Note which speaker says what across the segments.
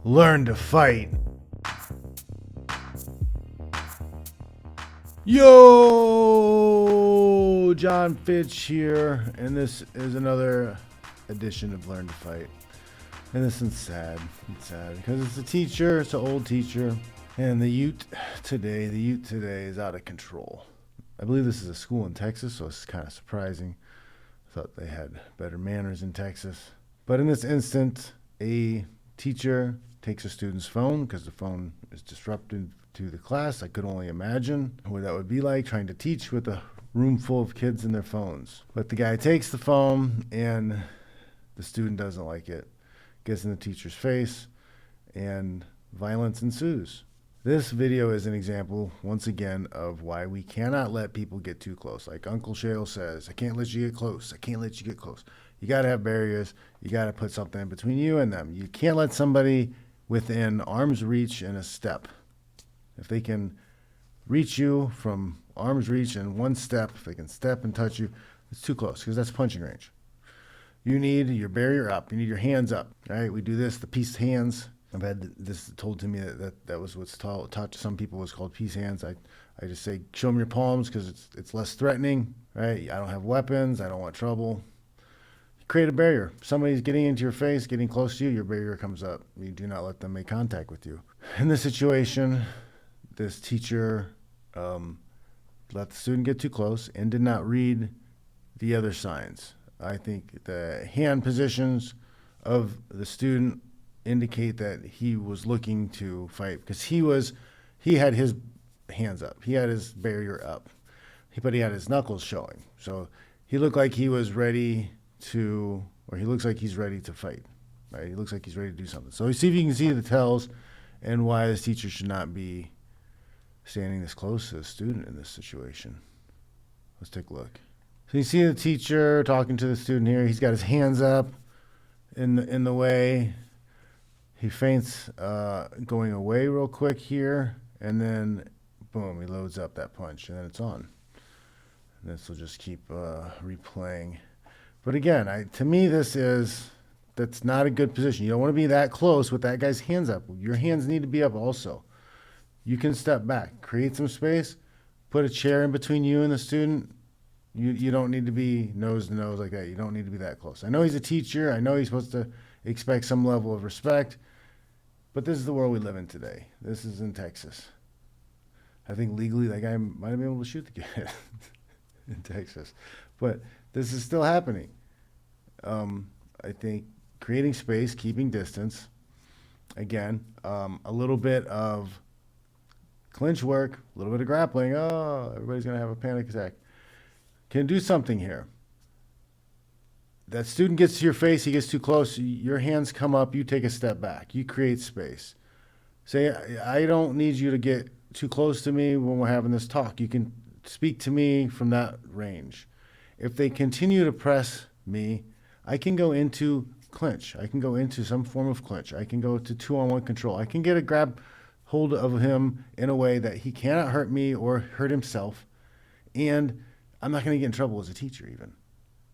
Speaker 1: Learn to fight. Yo, John Fitch here, and this is another edition of Learn to Fight. And this is sad. It's sad because it's a teacher, it's an old teacher, and the youth today is out of control. I believe this is a school in Texas, so it's kind of surprising. I thought they had better manners in Texas. But in this instance, a teacher takes a student's phone because the phone is disruptive to the class. I could only imagine what that would be like trying to teach with a room full of kids and their phones. But the guy takes the phone and the student doesn't like it, gets in the teacher's face, and violence ensues. This video is an example, once again, of why we cannot let people get too close. Like Uncle Shale says, I can't let you get close. I can't let you get close. You got to have barriers. You got to put something between you and them. You can't let somebody within arm's reach in a step. If they can reach you from arm's reach in one step, if they can step and touch you, it's too close because that's punching range. You need your barrier up. You need your hands up. All right, we do this, the peace hands. I've had this told to me that was what's taught to some people was called peace hands. I just say, show them your palms because it's less threatening, right? I don't have weapons. I don't want trouble. Create a barrier. Somebody's getting into your face, getting close to you, your barrier comes up. You do not let them make contact with you. In this situation, this teacher let the student get too close and did not read the other signs. I think the hand positions of the student indicate that he was looking to fight because he had his hands up. He had his barrier up, but he had his knuckles showing. So he looked like he was ready to, or he looks like he's ready to fight, right? He looks like he's ready to do something. So see if you can see the tells and why this teacher should not be standing this close to a student in this situation. Let's take a look. So you see the teacher talking to the student here. He's got his hands up in the way. He feints going away real quick here, and then boom, he loads up that punch, and then it's on. And this will just keep replaying. But again, to me, that's not a good position. You don't want to be that close with that guy's hands up. Your hands need to be up also. You can step back, create some space, put a chair in between you and the student. You don't need to be nose to nose like that. You don't need to be that close. I know he's a teacher. I know he's supposed to expect some level of respect. But this is the world we live in today. This is in Texas. I think legally that guy might have been able to shoot the kid in Texas. But this is still happening. I think creating space, keeping distance. Again, a little bit of clinch work, a little bit of grappling. Oh, everybody's going to have a panic attack. Can do something here. That student gets to your face, he gets too close, your hands come up, you take a step back. You create space. Say, I don't need you to get too close to me when we're having this talk. You can speak to me from that range. If they continue to press me, I can go into clinch. I can go into some form of clinch. I can go to 2-on-1 control. I can get a grab hold of him in a way that he cannot hurt me or hurt himself. And I'm not going to get in trouble as a teacher even.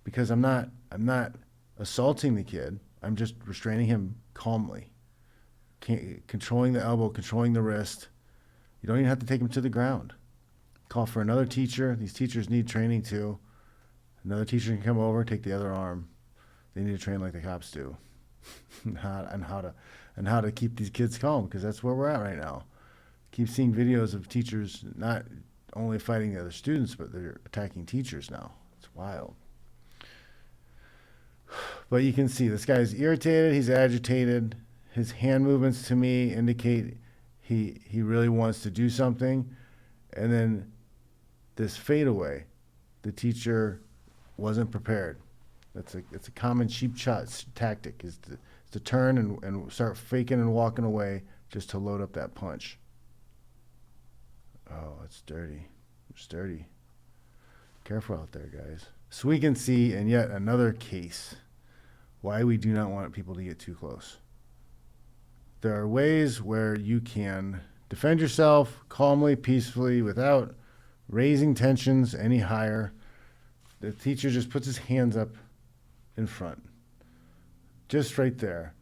Speaker 1: Because I'm not assaulting the kid. I'm just restraining him calmly. Controlling the elbow, controlling the wrist. You don't even have to take him to the ground. Call for another teacher. These teachers need training too. Another teacher can come over, take the other arm. They need to train like the cops do. and how to keep these kids calm, because that's where we're at right now. Keep seeing videos of teachers not only fighting the other students, but they're attacking teachers now. It's wild. But you can see this guy's irritated, he's agitated. His hand movements to me indicate he really wants to do something. And then this fadeaway, the teacher wasn't prepared. It's a common cheap shot tactic, is to turn and start faking and walking away just to load up that punch. Oh, it's dirty. It's dirty. Careful out there, guys. So we can see in yet another case why we do not want people to get too close. There are ways where you can defend yourself calmly, peacefully, without raising tensions any higher. The teacher just puts his hands up in front, just right there.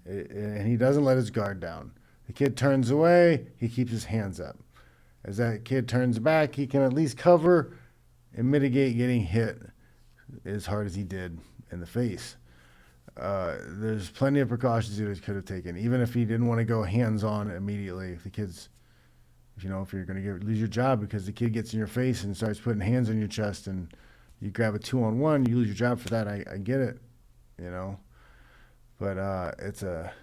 Speaker 1: And he doesn't let his guard down. The kid turns away, he keeps his hands up. As that kid turns back, he can at least cover and mitigate getting hit as hard as he did in the face. There's plenty of precautions he could have taken, even if he didn't want to go hands-on immediately. If the kid's, if you're going to lose your job because the kid gets in your face and starts putting hands on your chest and you grab a 2-on-1, you lose your job for that. I get it, but it's a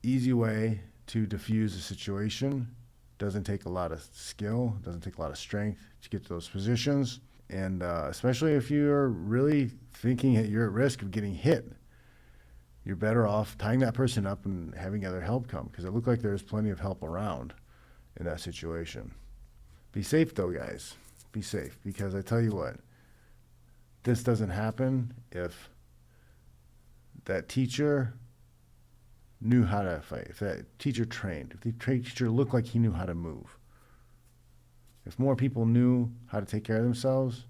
Speaker 1: easy way to diffuse a situation. Doesn't take a lot of skill, doesn't take a lot of strength to get to those positions, and especially if you're really thinking that you're at risk of getting hit, you're better off tying that person up and having other help come, because it looked like there's plenty of help around in that situation. Be safe though, guys. Be safe, because I tell you what, this doesn't happen if that teacher knew how to fight, if that teacher trained, if the teacher looked like he knew how to move. If more people knew how to take care of themselves,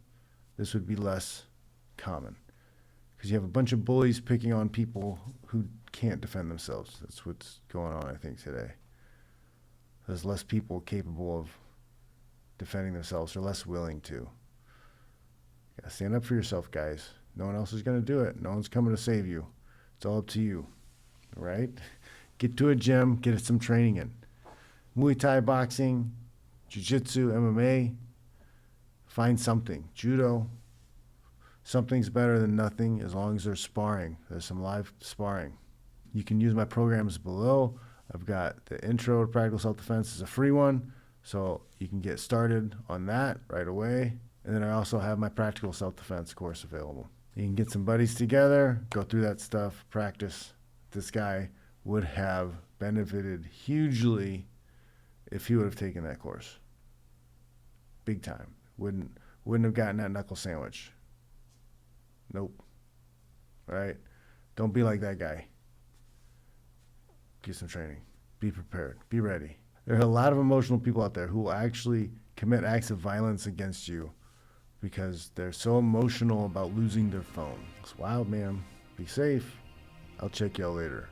Speaker 1: this would be less common. Because you have a bunch of bullies picking on people who can't defend themselves. That's what's going on, I think, today. There's less people capable of defending themselves, or less willing to. You gotta stand up for yourself, guys. No one else is going to do it. No one's coming to save you. It's all up to you. Right? Get to a gym, get some training in. Muay Thai, boxing, jiu-jitsu, MMA. Find something. Judo. Something's better than nothing as long as there's sparring. There's some live sparring. You can use my programs below. I've got the Intro to Practical Self-Defense as a free one, so you can get started on that right away. And then I also have my Practical Self-Defense course available. You can get some buddies together, go through that stuff, practice. This guy would have benefited hugely if he would have taken that course. Big time. Wouldn't have gotten that knuckle sandwich. Nope. All right? Don't be like that guy. Get some training. Be prepared. Be ready. There are a lot of emotional people out there who will actually commit acts of violence against you because they're so emotional about losing their phone. It's wild, man. Be safe. I'll check y'all later.